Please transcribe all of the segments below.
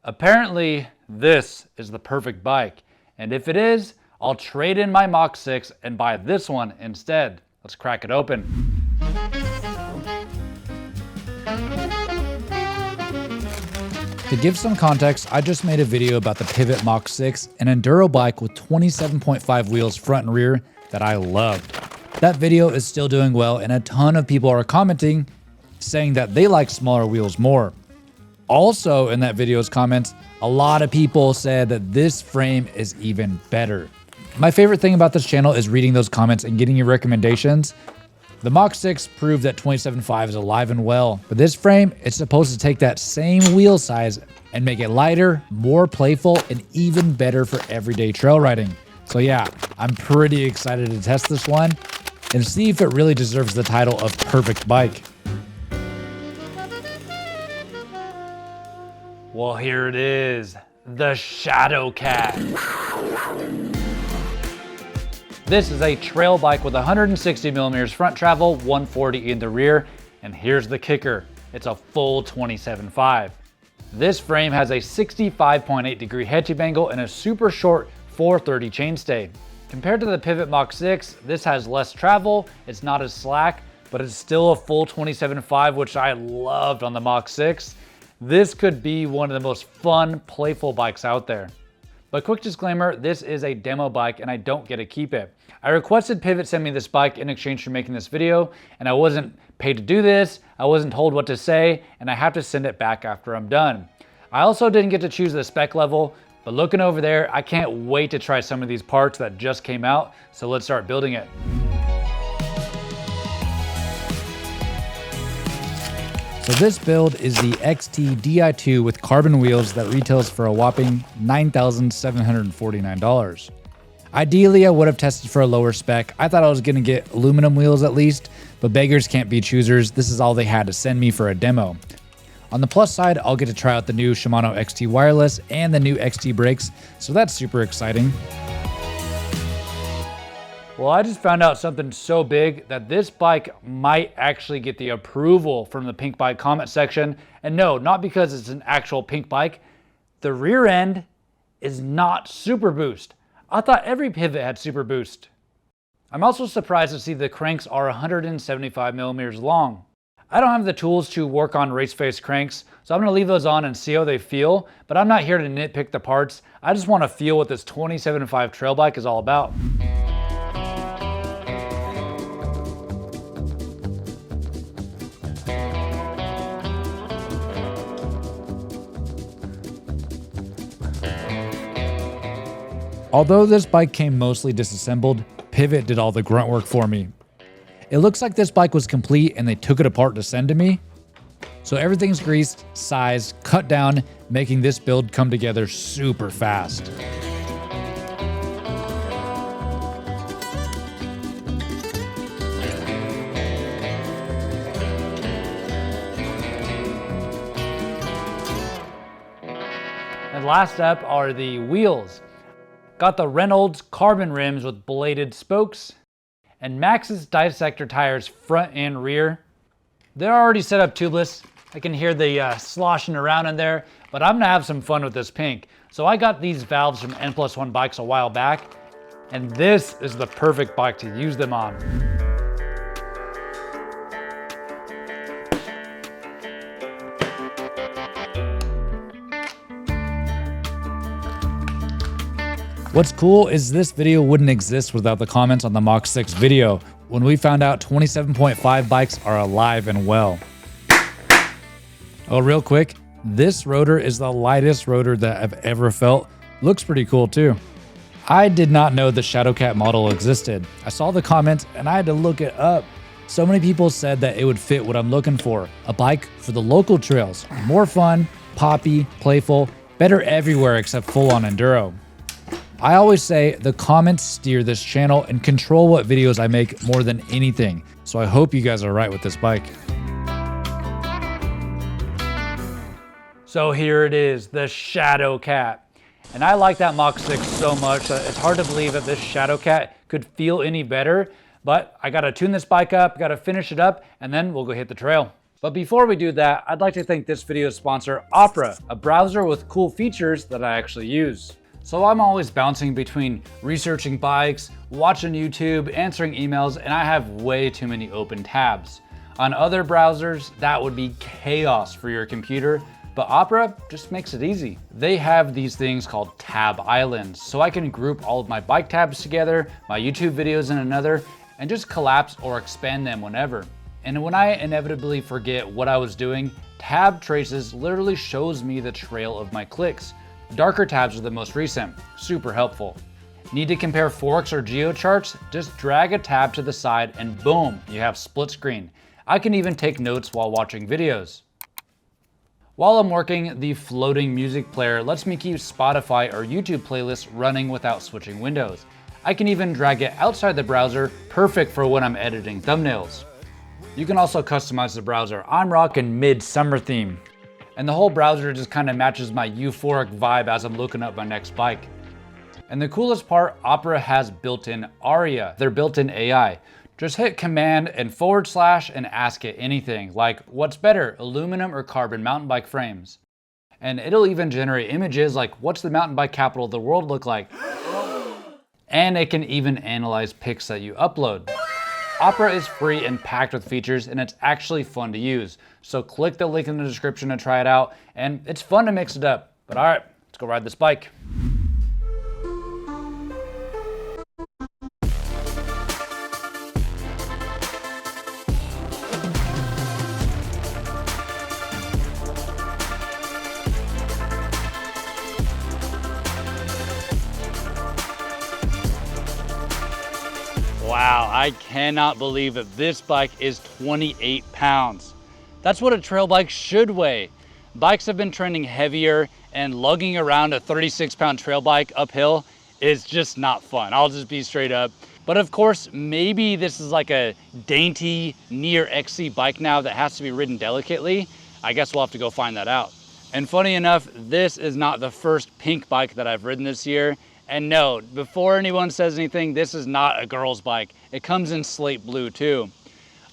Apparently, this is the perfect bike. And if it is, I'll trade in my Mach 6 and buy this one instead. Let's crack it open. To give some context, I just made a video about the Pivot Mach 6, an enduro bike with 27.5 wheels front and rear that I loved. That video is still doing well, and a ton of people are commenting saying that they like smaller wheels more. Also in that video's comments, a lot of people said that this frame is even better. My favorite thing about this channel is reading those comments and getting your recommendations. The Mach 6 proved that 27.5 is alive and well, but this frame is supposed to take that same wheel size and make it lighter, more playful, and even better for everyday trail riding. So yeah, I'm pretty excited to test this one and see if it really deserves the title of perfect bike. Well, here it is, the Shadow Cat. This is a trail bike with 160 millimeters front travel, 140 in the rear, and here's the kicker, it's a full 27.5. This frame has a 65.8 degree head tube angle and a super short 430 chainstay. Compared to the Pivot Mach 6, this has less travel, it's not as slack, but it's still a full 27.5, which I loved on the Mach 6. This could be one of the most fun, playful bikes out there. But quick disclaimer, this is a demo bike and I don't get to keep it. I requested Pivot send me this bike in exchange for making this video, and I wasn't paid to do this, I wasn't told what to say, and I have to send it back after I'm done. I also didn't get to choose the spec level, but looking over there, I can't wait to try some of these parts that just came out, so let's start building it. So this build is the XT Di2 with carbon wheels that retails for a whopping $9,749. Ideally, I would have tested for a lower spec. I thought I was going to get aluminum wheels at least, but beggars can't be choosers. This is all they had to send me for a demo. On the plus side, I'll get to try out the new Shimano XT wireless and the new XT brakes, so that's super exciting. Well, I just found out something so big that this bike might actually get the approval from the Pink Bike comment section. And no, not because it's an actual Pink bike. The rear end is not Super Boost. I thought every Pivot had Super Boost. I'm also surprised to see the cranks are 175 millimeters long. I don't have the tools to work on race face cranks, so I'm gonna leave those on and see how they feel, but I'm not here to nitpick the parts. I just wanna feel what this 27.5 trail bike is all about. Although this bike came mostly disassembled, Pivot did all the grunt work for me. It looks like this bike was complete and they took it apart to send to me. So everything's greased, sized, cut down, making this build come together super fast. And last up are the wheels. Got the Reynolds carbon rims with bladed spokes and Maxxis Dissector tires front and rear. They're already set up tubeless. I can hear the sloshing around in there, but I'm gonna have some fun with this pink. So I got these valves from N+1 Bikes a while back, and this is the perfect bike to use them on. What's cool is this video wouldn't exist without the comments on the Mach 6 video when we found out 27.5 bikes are alive and well. Oh, real quick, this rotor is the lightest rotor that I've ever felt. Looks pretty cool too. I did not know the Shadow Cat model existed. I saw the comments and I had to look it up. So many people said that it would fit what I'm looking for. A bike for the local trails. More fun, poppy, playful, better everywhere except full on enduro. I always say the comments steer this channel and control what videos I make more than anything. So I hope you guys are right with this bike. So here it is, the Shadow Cat. And I like that Mach 6 so much that it's hard to believe that this Shadow Cat could feel any better. But I gotta tune this bike up, gotta finish it up, and then we'll go hit the trail. But before we do that, I'd like to thank this video's sponsor, Opera, a browser with cool features that I actually use. So I'm always bouncing between researching bikes, watching YouTube, answering emails, and I have way too many open tabs. On other browsers, that would be chaos for your computer, but Opera just makes it easy. They have these things called tab islands, so I can group all of my bike tabs together, my YouTube videos in another, and just collapse or expand them whenever. And when I inevitably forget what I was doing, Tab Traces literally shows me the trail of my clicks. Darker tabs are the most recent, super helpful. Need to compare forks or geocharts? Just drag a tab to the side and boom, you have split screen. I can even take notes while watching videos. While I'm working, the floating music player lets me keep Spotify or YouTube playlists running without switching windows. I can even drag it outside the browser, perfect for when I'm editing thumbnails. You can also customize the browser. I'm rocking Midsummer theme. And the whole browser just kind of matches my euphoric vibe as I'm looking up my next bike. And the coolest part, Opera has built-in Aria, their built-in AI. Just hit command and / and ask it anything, like what's better, aluminum or carbon mountain bike frames? And it'll even generate images like what's the mountain bike capital of the world look like? And it can even analyze pics that you upload. Opera is free and packed with features, and it's actually fun to use. So click the link in the description to try it out, and it's fun to mix it up. But all right, let's go ride this bike. Wow, I cannot believe that this bike is 28 pounds. That's what a trail bike should weigh. Bikes have been trending heavier, and lugging around a 36-pound trail bike uphill is just not fun. I'll just be straight up. But of course, maybe this is like a dainty near XC bike now that has to be ridden delicately. I guess we'll have to go find that out. And funny enough, this is not the first pink bike that I've ridden this year. And no, before anyone says anything, this is not a girl's bike. It comes in slate blue too.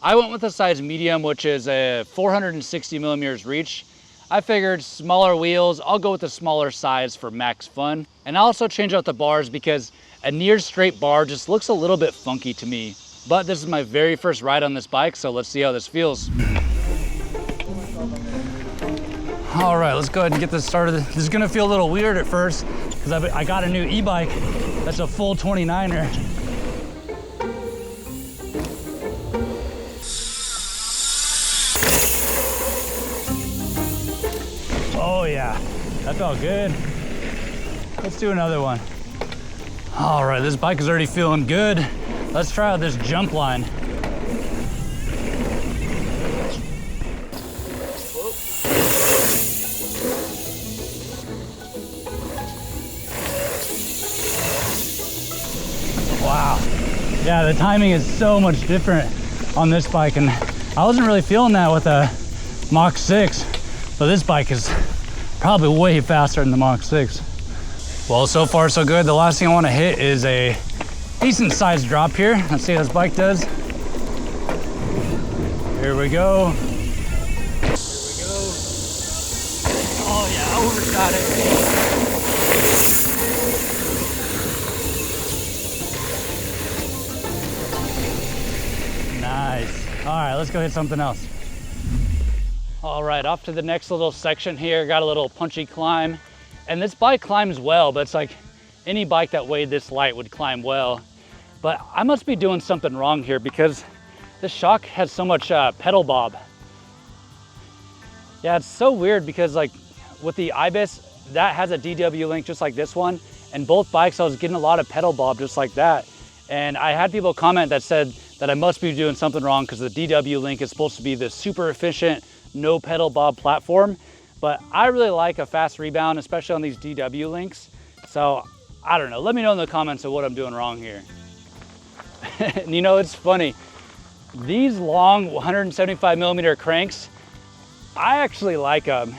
I went with a size medium, which is a 460 millimeters reach. I figured smaller wheels, I'll go with the smaller size for max fun. And I also change out the bars because a near straight bar just looks a little bit funky to me. But this is my very first ride on this bike, so let's see how this feels. All right, let's go ahead and get this started. This is gonna feel a little weird at first because I got a new e-bike that's a full 29er. Oh yeah, that felt good. Let's do another one. All right, this bike is already feeling good. Let's try out this jump line. Wow. Yeah, the timing is so much different on this bike, and I wasn't really feeling that with a Mach 6, but this bike is probably way faster than the Mach 6. Well, so far so good. The last thing I want to hit is a decent sized drop here. Let's see how this bike does. Here we go. Oh yeah, I overshot it. Nice. All right, let's go hit something else. All right, off to the next little section here. Got a little punchy climb. And this bike climbs well, but it's like any bike that weighed this light would climb well. But I must be doing something wrong here because this shock has so much pedal bob. Yeah, it's so weird because like with the Ibis, that has a DW link just like this one. And both bikes, I was getting a lot of pedal bob just like that. And I had people comment that said that I must be doing something wrong because the DW link is supposed to be the super efficient, no pedal bob platform. But I really like a fast rebound, especially on these DW links. So I don't know, let me know in the comments of what I'm doing wrong here. And you know, it's funny. These long 175 millimeter cranks, I actually like them.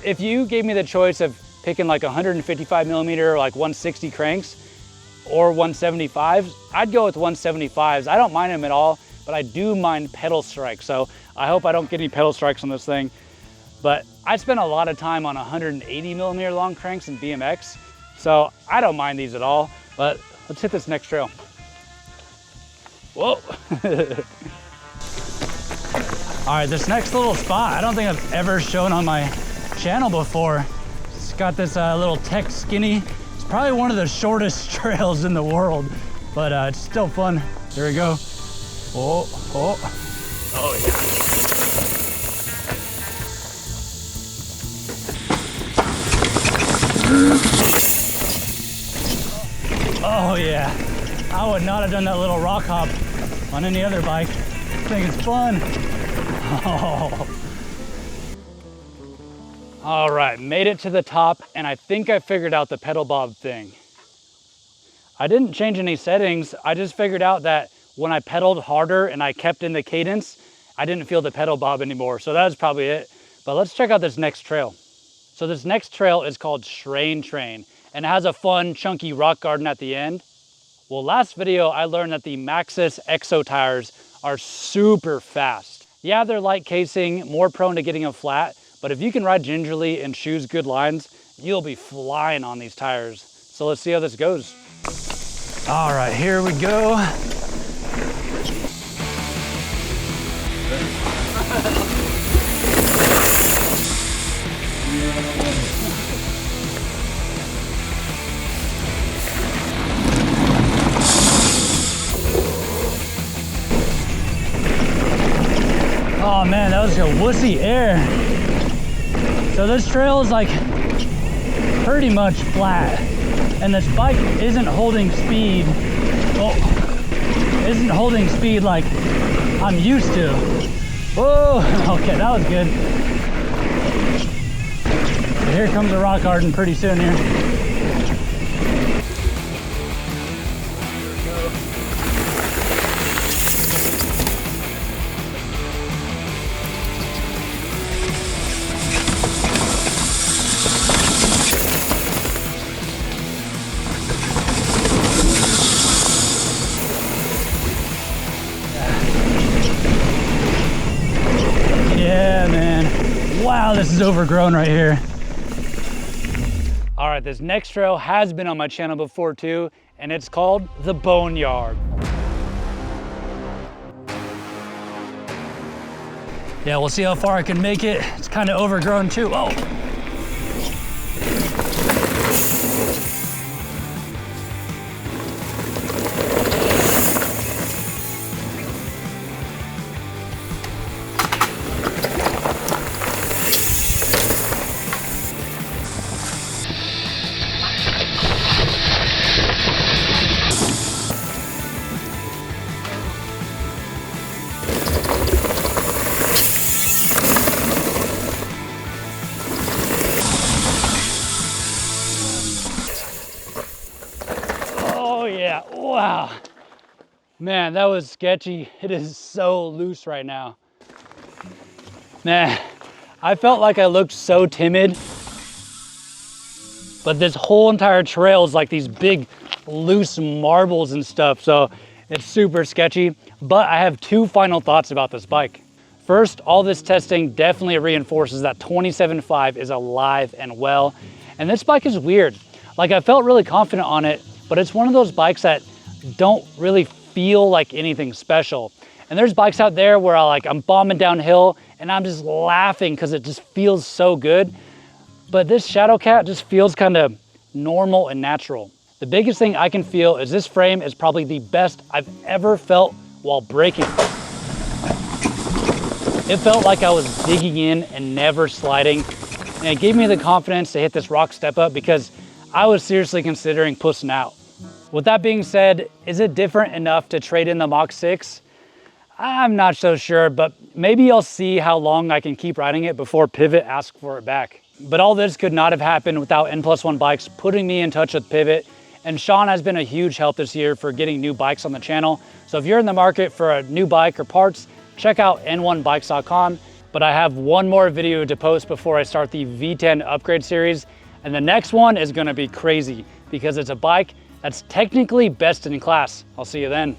If you gave me the choice of picking like 155 millimeter or like 160 cranks or 175s, I'd go with 175s. I don't mind them at all, but I do mind pedal strike. So I hope I don't get any pedal strikes on this thing. But I spent a lot of time on 180 millimeter long cranks in BMX, so I don't mind these at all. But let's hit this next trail. Whoa. All right, this next little spot, I don't think I've ever shown on my channel before. It's got this little Tech Skinny. It's probably one of the shortest trails in the world, but it's still fun. Here we go. Oh, oh, oh yeah. Oh yeah. I would not have done that little rock hop on any other bike. I think it's fun. Oh. All right, made it to the top, and I think I figured out the pedal bob thing. I didn't change any settings. I just figured out that when I pedaled harder and I kept in the cadence, I didn't feel the pedal bob anymore. So that was probably it. But let's check out this next trail. So this next trail is called Shrain Train, and it has a fun, chunky rock garden at the end. Well, last video, I learned that the Maxxis Exo tires are super fast. Yeah, they're light casing, more prone to getting them flat, but if you can ride gingerly and choose good lines, you'll be flying on these tires. So let's see how this goes. All right, here we go. Oh man, that was a wussy air. So this trail is like pretty much flat, and this bike isn't holding speed. Oh, isn't holding speed like I'm used to. Whoa, okay, that was good. Here comes a rock garden pretty soon here. Yeah, man. Wow, this is overgrown right here. All right, this next trail has been on my channel before too, and it's called the Boneyard. Yeah, we'll see how far I can make it. It's kind of overgrown too. Oh. Oh yeah, wow. Man, that was sketchy. It is so loose right now. Man, I felt like I looked so timid, but this whole entire trail is like these big loose marbles and stuff, so it's super sketchy. But I have two final thoughts about this bike. First, all this testing definitely reinforces that 27.5 is alive and well. And this bike is weird. Like, I felt really confident on it, but it's one of those bikes that don't really feel like anything special. And there's bikes out there where I'm bombing downhill and I'm just laughing because it just feels so good. But this Shadowcat just feels kind of normal and natural. The biggest thing I can feel is this frame is probably the best I've ever felt while braking. It felt like I was digging in and never sliding. And it gave me the confidence to hit this rock step up because I was seriously considering pussing out. With that being said, is it different enough to trade in the Mach 6? I'm not so sure, but maybe I'll see how long I can keep riding it before Pivot asks for it back. But all this could not have happened without N+1 Bikes putting me in touch with Pivot. And Sean has been a huge help this year for getting new bikes on the channel. So if you're in the market for a new bike or parts, check out n1bikes.com. But I have one more video to post before I start the V10 upgrade series. And the next one is gonna be crazy because it's a bike that's technically best in class. I'll see you then.